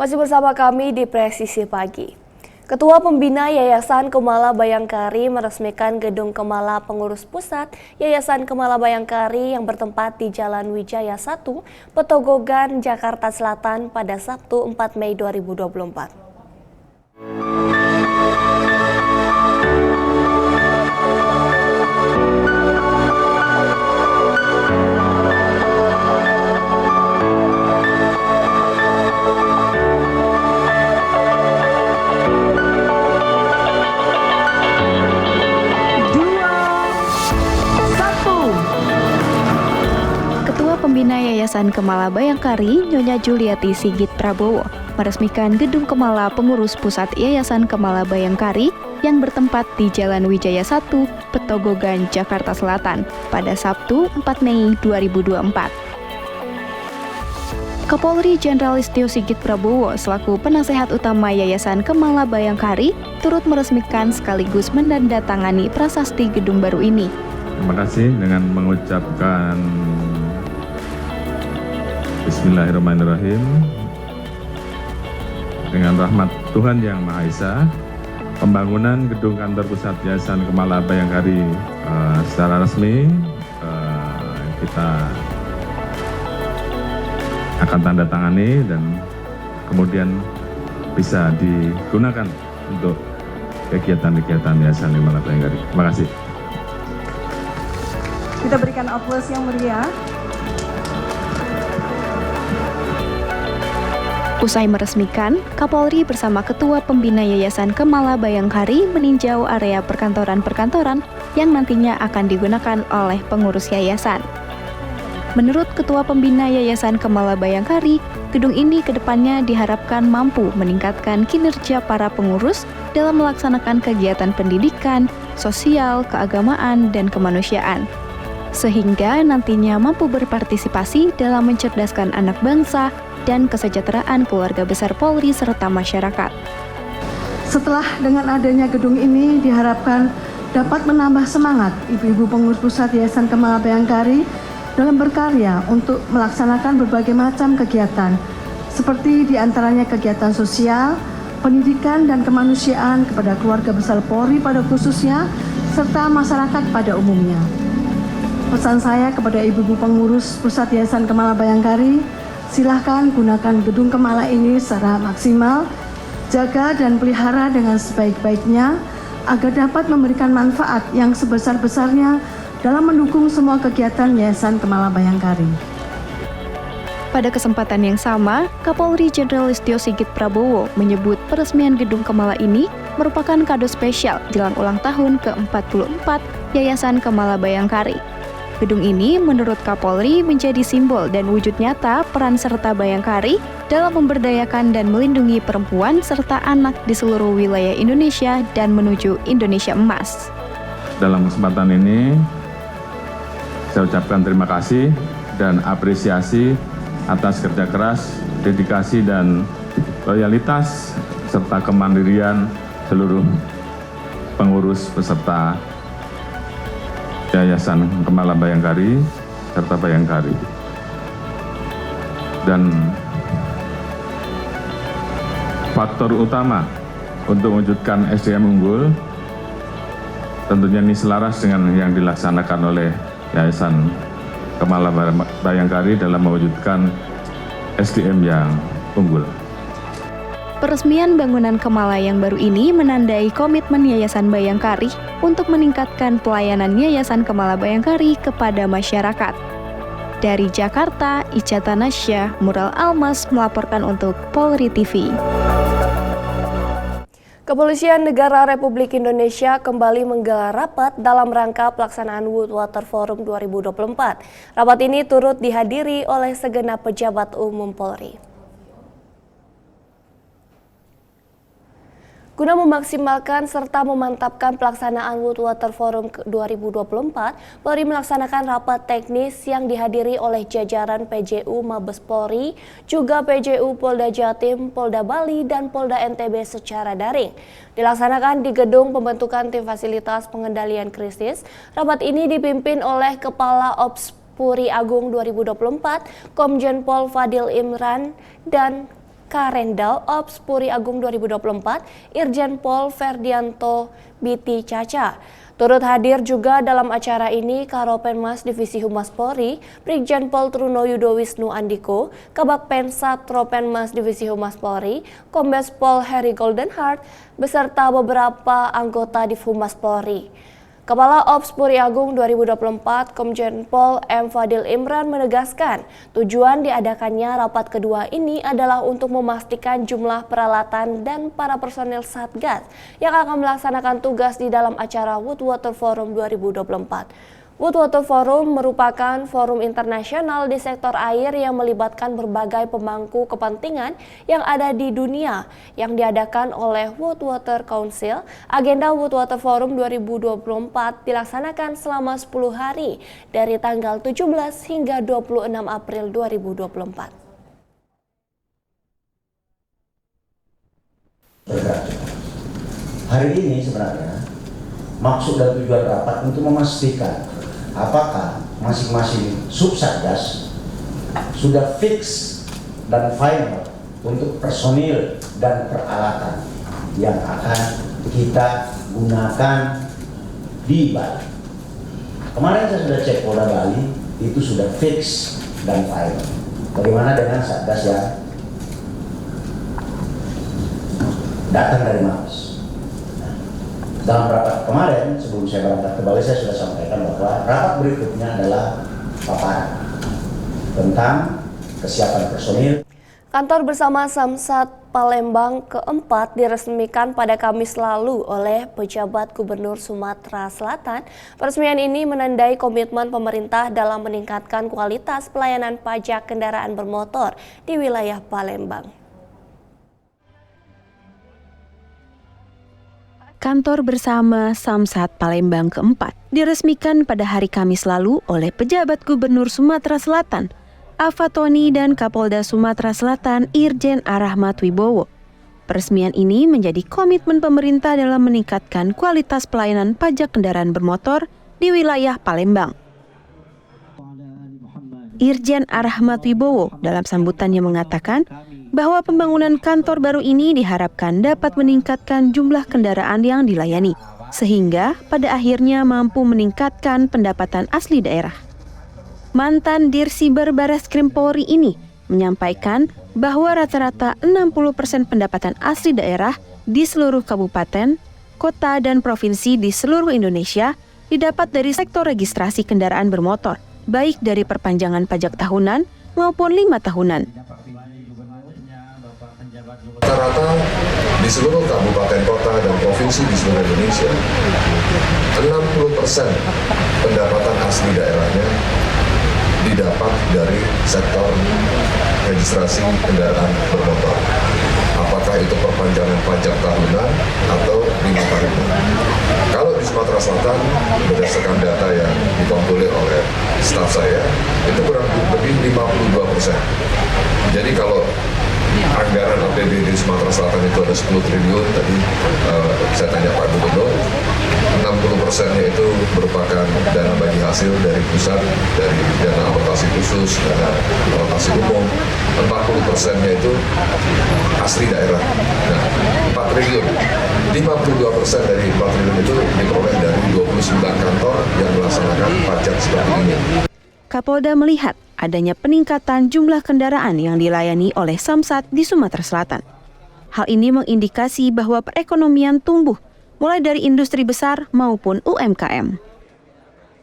Masih bersama kami di Presisi Pagi. Ketua Pembina Yayasan Kemala Bayangkari meresmikan Gedung Kemala Pengurus Pusat Yayasan Kemala Bayangkari yang bertempat di Jalan Wijaya 1, Petogogan, Jakarta Selatan pada Sabtu 4 Mei 2024. Pembina Yayasan Kemala Bayangkari, Nyonya Juliati Sigit Prabowo, meresmikan Gedung Kemala Pengurus Pusat Yayasan Kemala Bayangkari yang bertempat di Jalan Wijaya 1, Petogogan, Jakarta Selatan pada Sabtu 4 Mei 2024. Kapolri Jenderal Listio Sigit Prabowo selaku penasehat utama Yayasan Kemala Bayangkari turut meresmikan sekaligus menandatangani prasasti gedung baru ini. Terima kasih dengan mengucapkan Bismillahirrahmanirrahim. Dengan rahmat Tuhan Yang Maha Esa, pembangunan gedung kantor pusat Yayasan Kemala Bayangkari secara resmi kita akan tanda tangani dan kemudian bisa digunakan untuk kegiatan-kegiatan Yayasan Kemala Bayangkari. Terima kasih. Kita berikan aplaus yang meriah. Usai meresmikan, Kapolri bersama Ketua Pembina Yayasan Kemala Bayangkari meninjau area perkantoran-perkantoran yang nantinya akan digunakan oleh pengurus yayasan. Menurut Ketua Pembina Yayasan Kemala Bayangkari, gedung ini kedepannya diharapkan mampu meningkatkan kinerja para pengurus dalam melaksanakan kegiatan pendidikan, sosial, keagamaan, dan kemanusiaan. Sehingga nantinya mampu berpartisipasi dalam mencerdaskan anak bangsa dan kesejahteraan keluarga besar Polri serta masyarakat. Setelah dengan adanya gedung ini diharapkan dapat menambah semangat ibu-ibu pengurus pusat Yayasan Kemala Bayangkari dalam berkarya untuk melaksanakan berbagai macam kegiatan, seperti diantaranya kegiatan sosial, pendidikan dan kemanusiaan kepada keluarga besar Polri pada khususnya, serta masyarakat pada umumnya. Pesan saya kepada ibu-ibu pengurus pusat Yayasan Kemala Bayangkari, silahkan gunakan gedung Kemala ini secara maksimal, jaga dan pelihara dengan sebaik-baiknya agar dapat memberikan manfaat yang sebesar-besarnya dalam mendukung semua kegiatan Yayasan Kemala Bayangkari. Pada kesempatan yang sama, Kapolri Jenderal Listio Sigit Prabowo menyebut peresmian Gedung Kemala ini merupakan kado spesial jelang ulang tahun ke-44 Yayasan Kemala Bayangkari. Gedung ini menurut Kapolri menjadi simbol dan wujud nyata peran serta Bayangkari dalam memberdayakan dan melindungi perempuan serta anak di seluruh wilayah Indonesia dan menuju Indonesia Emas. Dalam kesempatan ini, saya ucapkan terima kasih dan apresiasi atas kerja keras, dedikasi dan loyalitas serta kemandirian seluruh pengurus peserta Yayasan Kemala Bayangkari serta Bayangkari. Dan faktor utama untuk mewujudkan SDM unggul tentunya ini selaras dengan yang dilaksanakan oleh Yayasan Kemala Bayangkari dalam mewujudkan SDM yang unggul. Peresmian bangunan Kemala yang baru ini menandai komitmen Yayasan Bayangkari untuk meningkatkan pelayanan Yayasan Kemala Bayangkari kepada masyarakat. Dari Jakarta, Ica Tanasya, Mural Almas melaporkan untuk Polri TV. Kepolisian Negara Republik Indonesia kembali menggelar rapat dalam rangka pelaksanaan World Water Forum 2024. Rapat ini turut dihadiri oleh segenap pejabat umum Polri. Guna memaksimalkan serta memantapkan pelaksanaan World Water Forum 2024, Polri melaksanakan rapat teknis yang dihadiri oleh jajaran PJU Mabes Polri, juga PJU Polda Jatim, Polda Bali, dan Polda NTB secara daring. Dilaksanakan di Gedung Pembentukan Tim Fasilitas Pengendalian Krisis. Rapat ini dipimpin oleh Kepala Ops Puri Agung 2024, Komjen Pol Fadil Imran, dan Karendal Ops Puri Agung 2024, Irjen Pol Ferdianto Biti Caca. Turut hadir juga dalam acara ini Karopenmas Divisi Humas Polri, Brigjen Pol Truno Yudo Wisnu Andiko, Kabak Pensat Tropenmas Divisi Humas Polri, Kombes Pol Heri Goldenheart, beserta beberapa anggota Divhumas Polri. Kepala Ops Puri Agung 2024, Komjen Pol M. Fadil Imran menegaskan, tujuan diadakannya rapat kedua ini adalah untuk memastikan jumlah peralatan dan para personel Satgas yang akan melaksanakan tugas di dalam acara Woodwater Forum 2024. Woodwater Forum merupakan forum internasional di sektor air yang melibatkan berbagai pemangku kepentingan yang ada di dunia yang diadakan oleh Woodwater Council. Agenda Woodwater Forum 2024 dilaksanakan selama 10 hari dari tanggal 17 hingga 26 April 2024. Hari ini sebenarnya maksud dan tujuan rapat untuk memastikan apakah masing-masing subsatgas sudah fix dan final untuk personil dan peralatan yang akan kita gunakan di Bali. Kemarin saya sudah cek Polda Bali, itu sudah fix dan final. Bagaimana dengan satgas yang datang dari Mabes? Dalam rapat kemarin, sebelum saya berangkat ke Bali, saya sudah sampaikan bahwa rapat berikutnya adalah paparan tentang kesiapan personil. Kantor bersama Samsat Palembang keempat diresmikan pada Kamis lalu oleh pejabat Gubernur Sumatera Selatan. Peresmian ini menandai komitmen pemerintah dalam meningkatkan kualitas pelayanan pajak kendaraan bermotor di wilayah Palembang. Kantor bersama Samsat Palembang keempat diresmikan pada hari Kamis lalu oleh pejabat Gubernur Sumatera Selatan, Afatoni dan Kapolda Sumatera Selatan Irjen Rahmat Wibowo. Peresmian ini menjadi komitmen pemerintah dalam meningkatkan kualitas pelayanan pajak kendaraan bermotor di wilayah Palembang. Irjen Rahmat Wibowo dalam sambutannya mengatakan bahwa pembangunan kantor baru ini diharapkan dapat meningkatkan jumlah kendaraan yang dilayani, sehingga pada akhirnya mampu meningkatkan pendapatan asli daerah. Mantan Dirsiber Bareskrim Polri ini menyampaikan bahwa rata-rata 60% pendapatan asli daerah di seluruh kabupaten, kota, dan provinsi di seluruh Indonesia didapat dari sektor registrasi kendaraan bermotor, baik dari perpanjangan pajak tahunan maupun 5 tahunan. Rata-rata di seluruh kabupaten kota dan provinsi di seluruh Indonesia, 60% pendapatan asli daerahnya didapat dari sektor registrasi kendaraan bermotor. Apakah itu perpanjangan pajak tahunan atau 5 tahunan. Kalau di Sumatera Selatan, berdasarkan data yang dikompilir oleh staf saya, itu kurang lebih 52%. Jadi kalau anggaran APBD di Sumatera Selatan itu ada 10 triliun, tadi saya tanya Pak Gubernur, 60%-nya itu merupakan dana bagi hasil dari pusat, dari dana alokasi khusus, dana alokasi umum, 40%-nya itu asli daerah. Nah, 4 triliun, 52% dari 4 triliun itu diperoleh dari 29 kantor yang melaksanakan pajak seperti ini. Kapolda melihat adanya peningkatan jumlah kendaraan yang dilayani oleh Samsat di Sumatera Selatan. Hal ini mengindikasi bahwa perekonomian tumbuh, mulai dari industri besar maupun UMKM.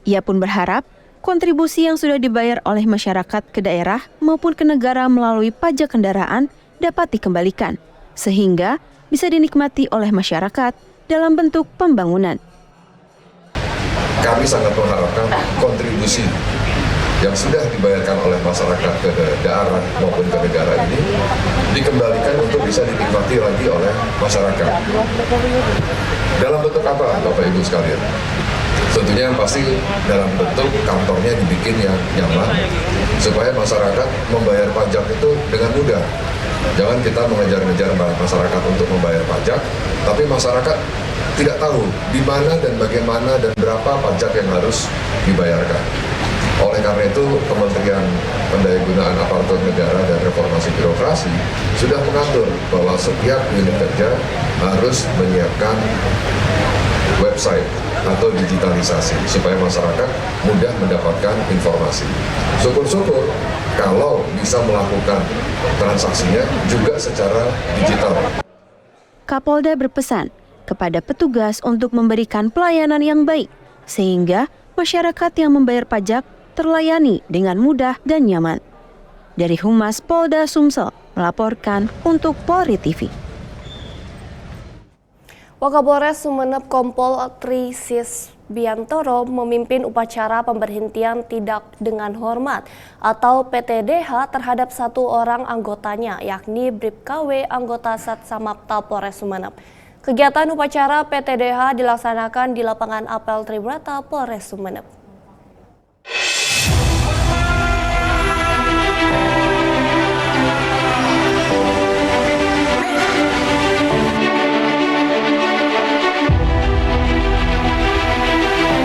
Ia pun berharap kontribusi yang sudah dibayar oleh masyarakat ke daerah maupun ke negara melalui pajak kendaraan dapat dikembalikan, sehingga bisa dinikmati oleh masyarakat dalam bentuk pembangunan. Kami sangat mengharapkan kontribusi yang sudah dibayarkan oleh masyarakat ke daerah maupun ke negara ini dikembalikan untuk bisa dinikmati lagi oleh masyarakat. Dalam bentuk apa, Bapak Ibu sekalian? Tentunya yang pasti dalam bentuk kantornya dibikin yang nyaman, supaya masyarakat membayar pajak itu dengan mudah. Jangan kita mengejar-ngejar masyarakat untuk membayar pajak, tapi masyarakat tidak tahu di mana dan bagaimana dan berapa pajak yang harus dibayarkan. Oleh karena itu, Kementerian Pendayagunaan Aparatur Negara dan Reformasi Birokrasi sudah mengatur bahwa setiap unit kerja harus menyiapkan website atau digitalisasi supaya masyarakat mudah mendapatkan informasi. Syukur-syukur kalau bisa melakukan transaksinya juga secara digital. Kapolda berpesan kepada petugas untuk memberikan pelayanan yang baik, sehingga masyarakat yang membayar pajak terlayani dengan mudah dan nyaman. Dari Humas Polda Sumsel melaporkan untuk Polri TV. Wakapolres Sumeneb Kompol Tri Sisbiantoro memimpin upacara pemberhentian tidak dengan hormat atau PTDH terhadap satu orang anggotanya, yakni Bribkaw anggota Satsamapta Polres Sumeneb. Kegiatan upacara PTDH dilaksanakan di lapangan Apel Tribrata Polres Sumeneb.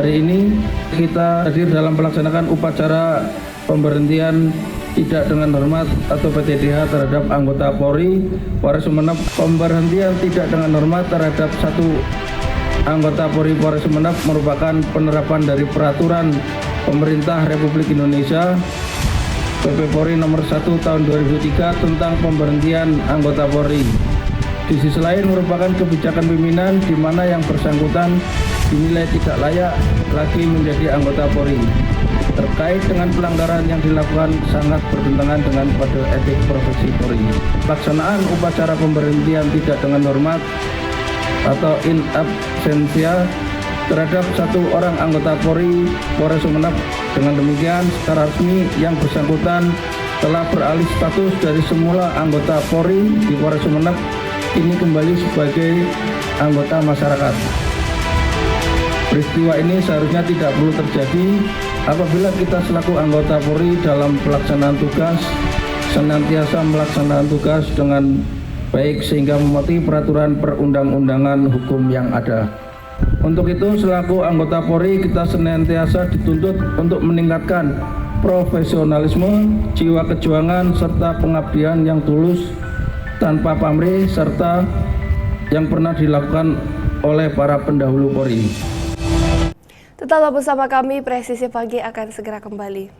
Hari ini kita hadir dalam melaksanakan upacara pemberhentian tidak dengan hormat atau PTDH terhadap anggota Polri Polres Sumeneb. Pemberhentian tidak dengan hormat terhadap satu anggota Polri Polres Sumeneb merupakan penerapan dari peraturan Pemerintah Republik Indonesia PP Polri nomor 1 tahun 2003 tentang pemberhentian anggota Polri. Di sisi lain merupakan kebijakan pimpinan di mana yang bersangkutan dinilai tidak layak lagi menjadi anggota Polri. Terkait dengan pelanggaran yang dilakukan sangat bertentangan dengan kode etik profesi Polri. Pelaksanaan upacara pemberhentian tidak dengan hormat atau in absentia terhadap satu orang anggota Polri Polres Sumeneb. Dengan demikian secara resmi yang bersangkutan telah beralih status dari semula anggota Polri di Polres Sumeneb kini kembali sebagai anggota masyarakat. Peristiwa ini seharusnya tidak perlu terjadi apabila kita selaku anggota Polri dalam pelaksanaan tugas senantiasa melaksanakan tugas dengan baik sehingga mematuhi peraturan perundang-undangan hukum yang ada. Untuk itu selaku anggota Polri kita senantiasa dituntut untuk meningkatkan profesionalisme, jiwa kejuangan serta pengabdian yang tulus tanpa pamrih serta yang pernah dilakukan oleh para pendahulu Polri. Tetaplah bersama kami, Presisi Pagi akan segera kembali.